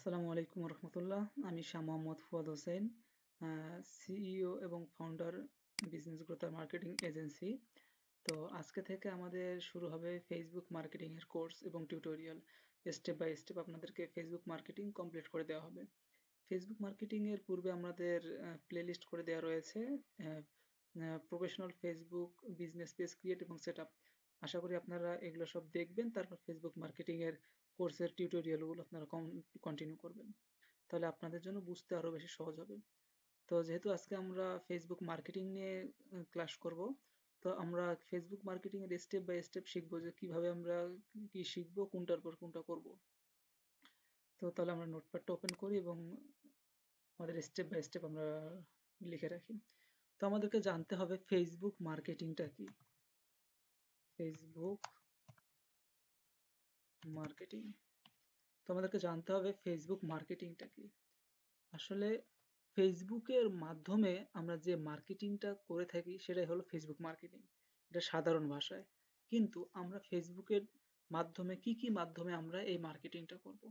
আসসালামু আলাইকুম রহমতুল্লাহ। আমি শাহ মোহাম্মদ ফুয়াদ হোসেন, সিইও এবং ফাউন্ডার বিজনেস গ্রোথ আর মার্কেটিং এজেন্সি। তো আজকে থেকে আমাদের শুরু হবে ফেসবুক মার্কেটিং এর কোর্স এবং টিউটোরিয়াল। স্টেপ বাই স্টেপ আপনাদেরকে ফেসবুক মার্কেটিং কমপ্লিট করে দেওয়া হবে। ফেসবুক মার্কেটিং এর পূর্বে আমাদের প্লেলিস্ট করে দেওয়া রয়েছে professional Facebook business page create এবং সেট আপ। আশা করি আপনারা এগুলো সব দেখবেন, তারপর ফেসবুক মার্কেটিং এর কোর্সের টিউটোরিয়ালগুলো আপনারা কন্টিনিউ করবেন। তাহলে আপনাদের জন্য বুঝতে আরো বেশি সহজ হবে। তো যেহেতু আজকে আমরা ফেসবুক মার্কেটিং নিয়ে ক্লাস করব, তো আমরা ফেসবুক মার্কেটিং এর স্টেপ বাই স্টেপ শিখবো যে কিভাবে আমরা কি শিখবো, কোনটার পর কোনটা করব। তো তাহলে আমরা নোটপ্যাডটা ওপেন করি এবং আমাদের স্টেপ বাই স্টেপ আমরা লিখে রাখি। তো আমাদেরকে জানতে হবে ফেসবুক মার্কেটিংটা কি। ফেসবুক মার্কেটিং, তো আমাদেরকে জানতে হবে ফেসবুক মার্কেটিংটা কি। আসলে ফেসবুকের মাধ্যমে আমরা যে মার্কেটিংটা করে থাকি সেটাই হলো ফেসবুক মার্কেটিং, এটা সাধারণ ভাষায়। কিন্তু আমরা ফেসবুকের মাধ্যমে কি কি মাধ্যমে আমরা এই মার্কেটিংটা করব।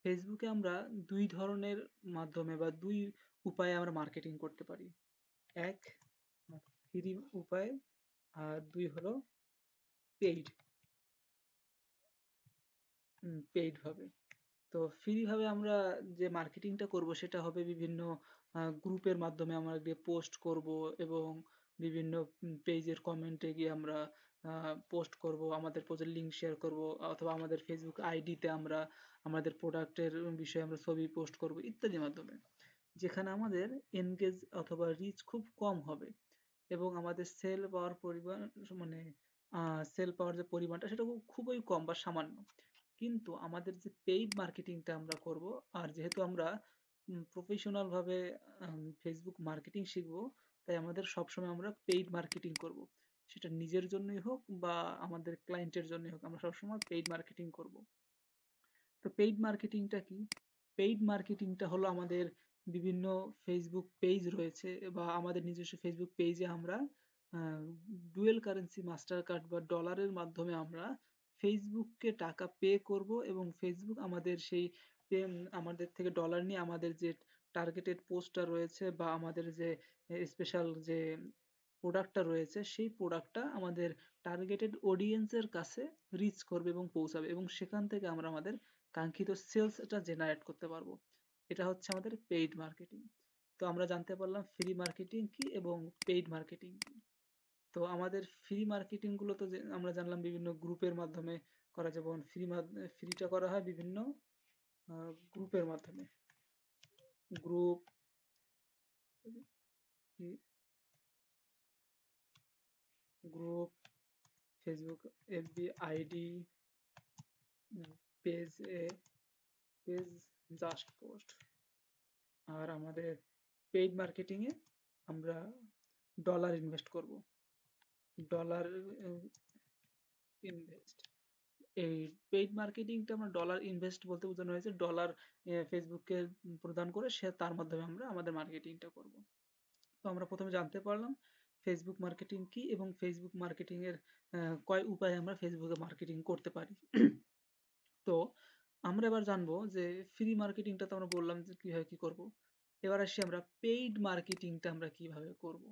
ফেসবুকে আমরা দুই ধরনের মাধ্যমে বা দুই উপায়ে আমরা মার্কেটিং করতে পারি। এক, ফ্রি উপায়, আর দুই হলো পেইড, পেইড ভাবে। তো ফ্রি ভাবে আমরা যে মার্কেটিংটা করব সেটা হবে বিভিন্ন গ্রুপের মাধ্যমে আমরা গিয়ে পোস্ট করব এবং বিভিন্ন পেজের কমেন্টে গিয়ে আমরা পোস্ট করব, আমাদের পোস্টের লিংক শেয়ার করব, অথবা আমাদের ফেসবুক আইডিতে আমরা আমাদের প্রোডাক্টের বিষয়ে আমরা ছবি পোস্ট করব ইত্যাদি মাধ্যমে, যেখানে আমাদের এনগেজ অথবা রিচ খুব কম হবে এবং আমাদের সেল পাওয়ার পরিমাণ, মানে সেল পাওয়ার যে পরিমাণটা সেটা খুবই কম বা সামান্য। কিন্তু আমাদের যে পেইড মার্কেটিংটা আমরা করব, আর যেহেতু আমরা প্রফেশনাল ভাবে ফেসবুক মার্কেটিং শিখব, তাই আমাদের সবসময় আমরা পেইড মার্কেটিং করব। সেটা নিজের জন্যই হোক বা আমাদের ক্লায়েন্টের জন্যই হোক, আমরা সবসময় পেইড মার্কেটিং করব। তো পেইড মার্কেটিংটা কি? পেইড মার্কেটিংটা হলো আমাদের বিভিন্ন ফেসবুক পেজ রয়েছে বা আমাদের নিজস্ব ফেসবুক পেজে আমরা ডুয়েল কারেন্সি মাস্টার কার্ড বা ডলারের মাধ্যমে আমরা ফেসবুককে টাকা পে করব এবং ফেসবুক আমাদের সেই আমাদের থেকে ডলার নিয়ে আমাদের যে টার্গেটেড পোস্টটা রয়েছে বা আমাদের যে স্পেশাল যে প্রোডাক্টটা রয়েছে সেই প্রোডাক্টটা আমাদের টার্গেটেড অডিয়েন্সের কাছে রিচ করবে এবং পৌঁছাবে এবং সেখান থেকে আমরা আমাদের কাঙ্ক্ষিত সেলসটা জেনারেট করতে পারবো। এটা হচ্ছে আমাদের পেইড মার্কেটিং। তো আমরা জানতে পারলাম ফ্রি মার্কেটিং কি এবং পেইড মার্কেটিং কি। তো আমাদের ফ্রি মার্কেটিং গুলো তো আমরা জানলাম বিভিন্ন গ্রুপের মাধ্যমে করা, যেমন ফ্রিটা করা হয় বিভিন্ন গ্রুপের মাধ্যমে। Group, group, Facebook FB ID, page এ, পেজ, জাস্ট পোস্ট। আর আমাদের পেইড মার্কেটিং এ আমরা ডলার ইনভেস্ট করব। ডলার ইনভেস্ট, এই পেইড মার্কেটিংটা আমরা ডলার ইনভেস্ট বলতে বোঝানো হয়েছে ডলার ফেসবুককে প্রদান করে সে তার মাধ্যমে আমরা আমাদের মার্কেটিংটা করব। তো আমরা প্রথমে জানতে পারলাম ফেসবুক মার্কেটিং কি এবং ফেসবুক মার্কেটিং এর কয় উপায়ে আমরা ফেসবুকে মার্কেটিং করতে পারি। তো আমরা এবার জানবো যে ফ্রি মার্কেটিংটা তো আমরা বললাম যে কিভাবে কি করব। এবার আসি আমরা পেইড মার্কেটিংটা আমরা কিভাবে করব।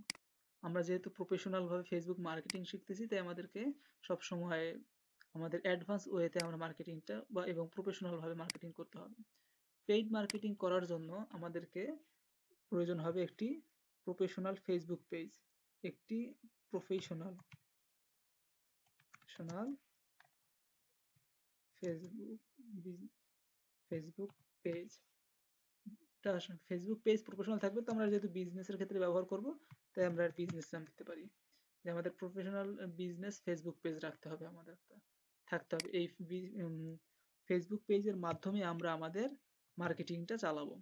আমরা যেহেতু প্রফেশনাল ভাবে ফেসবুক মার্কেটিং শিখতেছি, তাই আমাদেরকে সব সময় আমাদের অ্যাডভান্স ওয়েতে আমরা মার্কেটিংটা বা এবং প্রফেশনাল ভাবে মার্কেটিং করতে হবে। পেইড মার্কেটিং করার জন্য আমাদেরকে প্রয়োজন হবে একটি প্রফেশনাল ফেসবুক পেজ, একটি professional professional Facebook Facebook page. Facebook page professional থাকবে, তো আমরা যেহেতু বিজনেসের ক্ষেত্রে ব্যবহার করব, তাই আমরা বিজনেস নাম দিতে পারি যে আমাদের প্রফেশনাল বিজনেস ফেসবুক পেজ রাখতে হবে, আমাদের থাকতে হবে। এই ফেসবুক পেজের মাধ্যমে আমরা আমাদের মার্কেটিংটা চালাবো।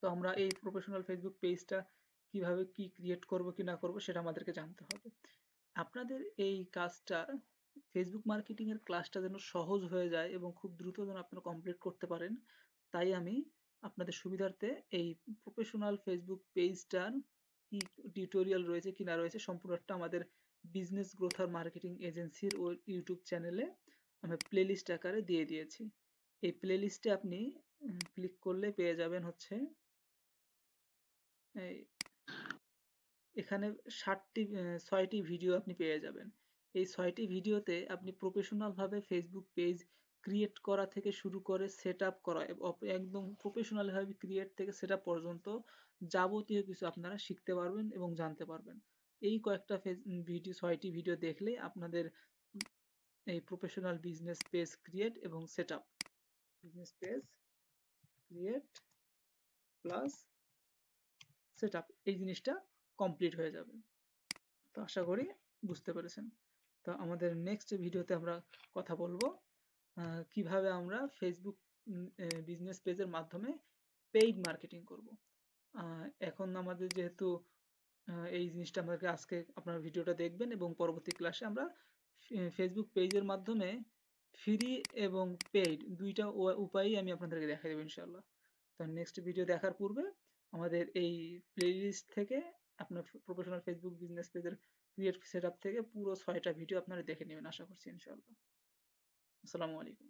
তো আমরা এই প্রফেশনাল ফেসবুক পেজটা কিভাবে কি ক্রিয়েট করব কি না করব সেটা আমাদেরকে জানতে হবে। আপনাদের এই কাজটা, ফেসবুক মার্কেটিং এর ক্লাসটা যেন সহজ হয়ে যায় এবং খুব দ্রুত যেন আপনারা কমপ্লিট করতে পারেন, তাই আমি আপনাদের সুবিধার্থে এই প্রফেশনাল ফেসবুক পেজটার কি টিউটোরিয়াল রয়েছে কি না রয়েছে সম্পূর্ণটা আমাদের বিজনেস গ্রোথ আর মার্কেটিং এজেন্সির ও ইউটিউব চ্যানেলে আমি প্লেলিস্ট আকারে দিয়ে দিয়েছি। এই প্লেলিস্টে আপনি ক্লিক করলে পেয়ে যাবেন হচ্ছে এই এখানে 6টি ভিডিও আপনি পেয়ে যাবেন। এই 6টি ভিডিওতে আপনি প্রফেশনাল ভাবে ফেসবুক পেজ ক্রিয়েট করা থেকে শুরু করে সেট আপ করা একদম প্রফেশনাল ভাবে ক্রিয়েট থেকে সেট আপ পর্যন্ত যাবতীয় কিছু আপনারা শিখতে পারবেন এবং জানতে পারবেন। এই কয়েকটা ভিডিও 6টি ভিডিও দেখলে আপনাদের এই প্রফেশনাল বিজনেস পেজ ক্রিয়েট এবং set up, business page create plus set up, এই জিনিসটা কমপ্লিট হয়ে যাবে। তো আশা করি বুঝতে পেরেছেন। তো আমাদের নেক্সট ভিডিওতে আমরা কথা বলবো কিভাবে আমরা ফেসবুক বিজনেস পেজের মাধ্যমে পেইড মার্কেটিং করব। এখন আমাদের যেহেতু এই জিনিসটা আমাদেরকে আজকে আপনার ভিডিওটা দেখবেন এবং পরবর্তী ক্লাসে আমরা ফেসবুক পেজের মাধ্যমে ফ্রি এবং পেইড দুইটা উপায়ই আমি আপনাদেরকে দেখাই দেবো ইনশাল্লাহ। তো নেক্সট ভিডিও দেখার পূর্বে আমাদের এই প্লেলিস্ট থেকে আপনার প্রফেশনাল ফেসবুক বিজনেস পেজের ক্রিয়েট সেটআপ থেকে পুরো 6টা ভিডিও আপনারা দেখে নেবেন আশা করছি ইনশাআল্লাহ। আসসালামু আলাইকুম।